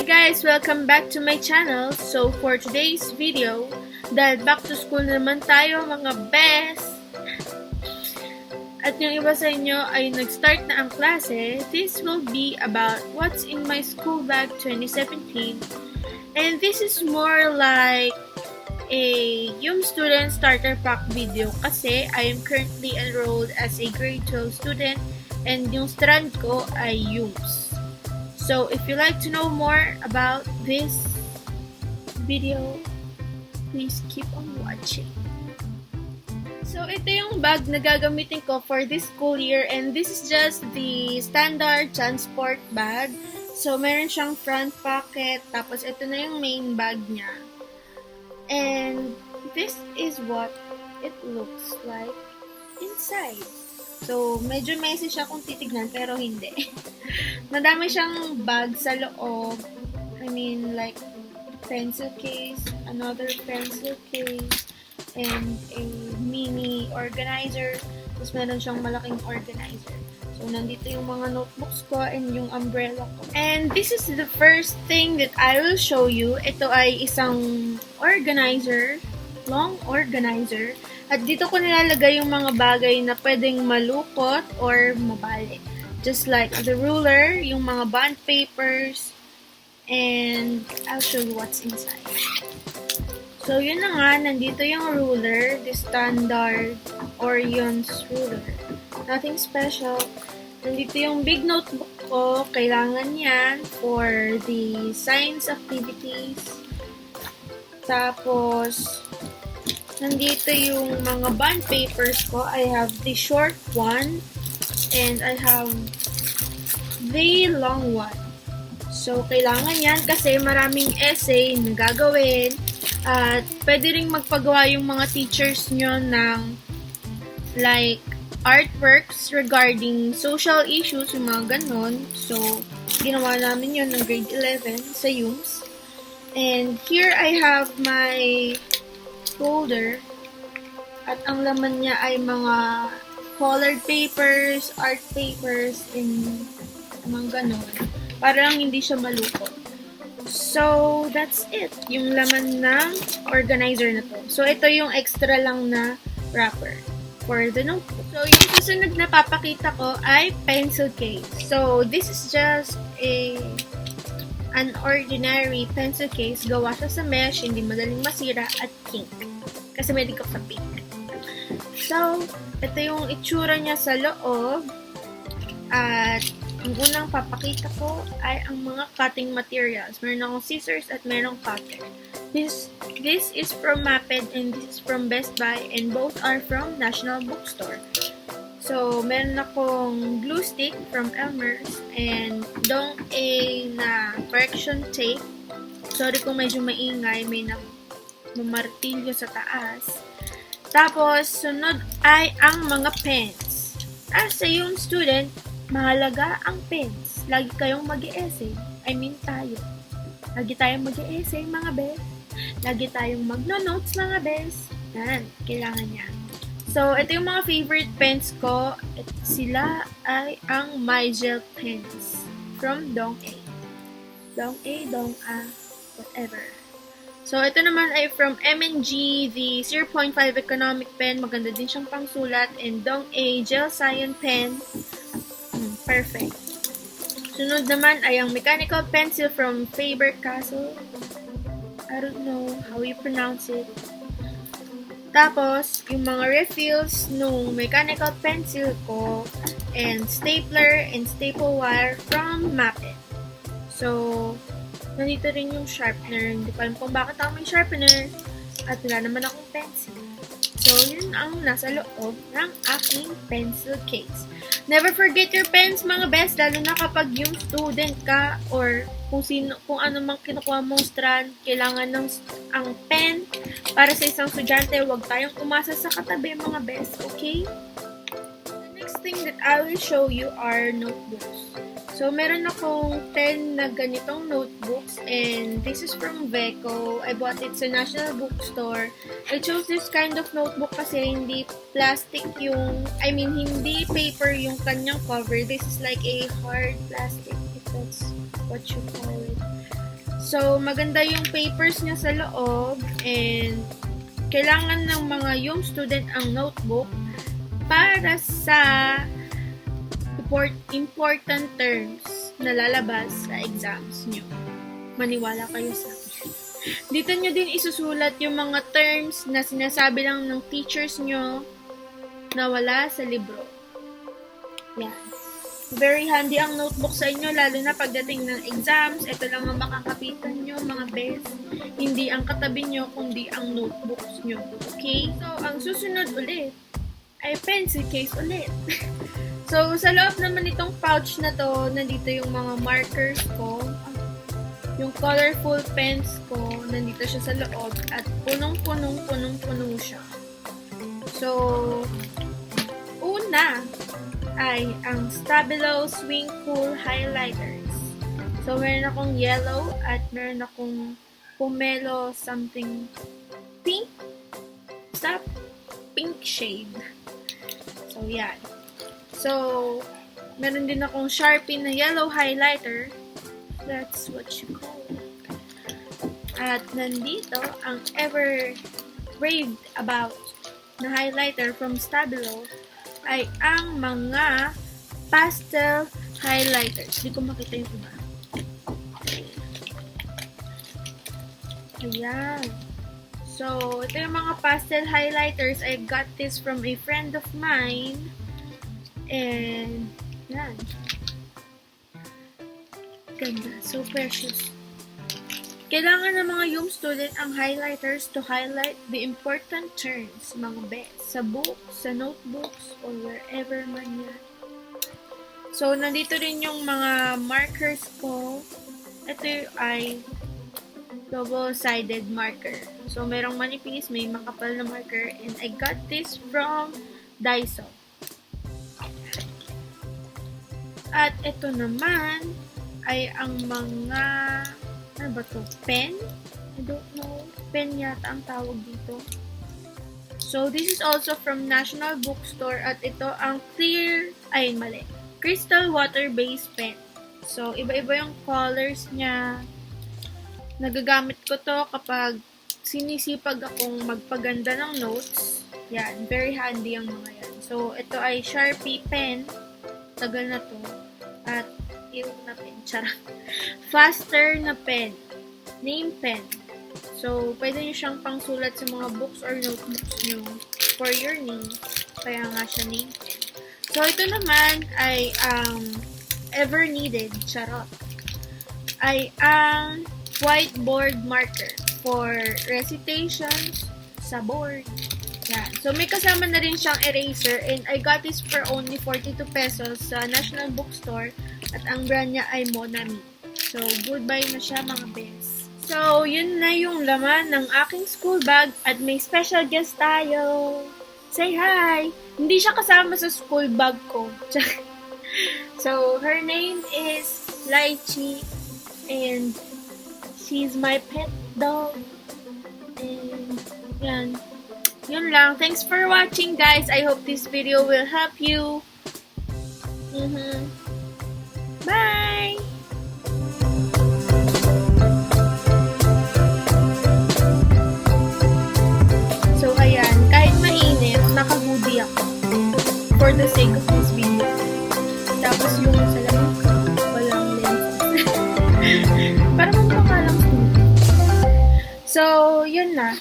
guys! Welcome back to my channel. So for today's video, dahil back to school naman tayo mga best! At yung iba sa inyo ay nag-start na ang klase, this will be about what's in my school bag 2017. And this is more like a YUM student starter pack video kasi I am currently enrolled as a grade 12 student and yung strand ko ay YUMS. So, if you like to know more about this video, please keep on watching. So, ito yung bag na gagamitin ko for this school year and this is just the standard transport bag. So, meron siyang front pocket, tapos ito na yung main bag niya. And this is what it looks like inside. So, medyo messy siya kung titignan, pero hindi. Madami siyang bag sa loob. I mean, like, pencil case, another pencil case, and a mini organizer. Tapos meron siyang malaking organizer. So, nandito yung mga notebooks ko and yung umbrella ko. And this is the first thing that I will show you. Ito ay isang organizer, long organizer. At dito ko nilalagay yung mga bagay na pwedeng malukot or mabali. Just like the ruler, yung mga bond papers, and I'll show you what's inside. So, yun na nga, nandito yung ruler, the standard Orion's ruler. Nothing special. Nandito yung big notebook ko, kailangan yan for the science activities. Tapos, nandito yung mga bond papers ko. I have the short one and I have the long one. So, kailangan yan kasi maraming essay na gagawin at pwede rin magpagawa yung mga teachers nyo ng like artworks regarding social issues, yung mga ganon. So, ginawa namin yun ng grade 11 sa YUMS. And here I have my folder at ang laman niya ay mga colored papers, art papers, and mga ganon. Para lang hindi siya malukot. So, that's it. Yung laman ng organizer na to. So, ito yung extra lang na wrapper for the notebook. So, yung susunod na papakita ko ay pencil case. So, this is just an ordinary pencil case. Gawa siya sa mesh, hindi madaling masira, at pink. Kasi may ko sa pink. So, ito yung itsura niya sa loob. At ang unang papakita ko ay ang mga cutting materials. Meron akong scissors at merong cutter. This is from Maped and this is from Best Buy and both are from National Bookstore. So, meron akong glue stick from Elmer's and Dong A na correction tape. Sorry kung medyo maingay, may mamartilyo sa taas. Tapos, sunod ay ang mga pens. As a young student, mahalaga ang pens. Lagi kayong mag-e-essay. I mean tayo. Lagi tayong mag-e-essay, mga bes. Lagi tayong magno-notes, mga bes. Yan, kailangan yan. So, ito yung mga favorite pens ko. Sila ay ang MyGel pens from Dong A. Dong A, Dong A, whatever. So, ito naman ay from M&G, the 0.5 economic pen. Maganda din siyang pangsulat. And Dong A Gel Cyan pen. Perfect. Sunod naman ay ang mechanical pencil from Faber-Castell. I don't know how you pronounce it. Tapos, yung mga refills nung mechanical pencil ko and stapler and staple wire from Maped. So, nandito rin yung sharpener. Hindi ko alam kung bakit ako may sharpener. At wala naman akong pencil. So, yun ang nasa loob ng aking pencil case. Never forget your pens, mga best, lalo na kapag yung student ka or kung ano mang kinukuha mong strand, kailangan ng ang pen para sa isang estudyante. Huwag tayong umasa sa katabi, mga best, okay? The next thing that I will show you are notebooks. So, meron akong 10 na ganitong notebooks and this is from Veco. I bought it sa National Bookstore. I chose this kind of notebook kasi hindi plastic hindi paper yung kanyang cover. This is like a hard plastic, if that's what you call it. So, maganda yung papers niya sa loob and kailangan ng mga yung student ang notebook para sa important terms na lalabas sa exams nyo. Maniwala kayo sa akin. Dito nyo din isusulat yung mga terms na sinasabi lang ng teachers nyo na wala sa libro. Yan. Very handy ang notebook sa inyo, lalo na pagdating ng exams. Ito lang ang makakapitan nyo, mga best. Hindi ang katabi nyo, kundi ang notebooks nyo. Okay? So, ang susunod ulit ay pencil case ulit. So, sa loob naman itong pouch na to, nandito yung mga markers ko. Yung colorful pens ko, nandito siya sa loob. At punong-punong siya. So, una ay ang Stabilo Swing Cool Highlighters. So, meron akong yellow at meron akong pomelo something pink. Basta pink shade. So, yan. So, meron din akong Sharpie na yellow highlighter. That's what you call it. At nandito, ang ever raved about na highlighter from Stabilo ay ang mga pastel highlighters. Hindi ko makita yung iba. Ayan. So, ito yung mga pastel highlighters. I got this from a friend of mine. And, yan. Ganda. So precious. Kailangan ng mga YUM student ang highlighters to highlight the important terms, mga best, sa book, sa notebooks, or wherever man yan. So, nandito rin yung mga markers ko. Ito ay double-sided marker. So, merong manipis, may makapal na marker, and I got this from Daiso. At ito naman ay ang mga, ano ba to? Pen? I don't know. Pen yata ang tawag dito. So, this is also from National Bookstore at ito ang crystal water-based pen. So, iba-iba yung colors niya. Nagagamit ko to kapag sinisipag akong magpaganda ng notes. Yan, very handy ang mga yan. So, ito ay Sharpie pen. Tagal na to. At ink na pen. Charot. Faster na pen. Name pen. So, pwede nyo siyang pangsulat sa mga books or notebooks nyo for your name. Kaya nga siya name pen. So, ito naman ay ever needed. Charot. Ay ang whiteboard marker for recitations sa board. Yan. So, may kasama na rin siyang eraser and I got this for only 42 pesos sa National Bookstore at ang brand niya ay Monami. So, goodbye na siya mga best. So, yun na yung laman ng aking school bag at may special guest tayo. Say hi! Hindi siya kasama sa school bag ko. So, her name is Lychee and she's my pet dog. And, yan. Yun lang. Thanks for watching, guys. I hope this video will help you. Bye! So, ayan. Kahit mainit, naka-hoodie ako. For the sake of this video. Tapos yung salamin ko, walang lenses. Parang magpakalang. So, yun na.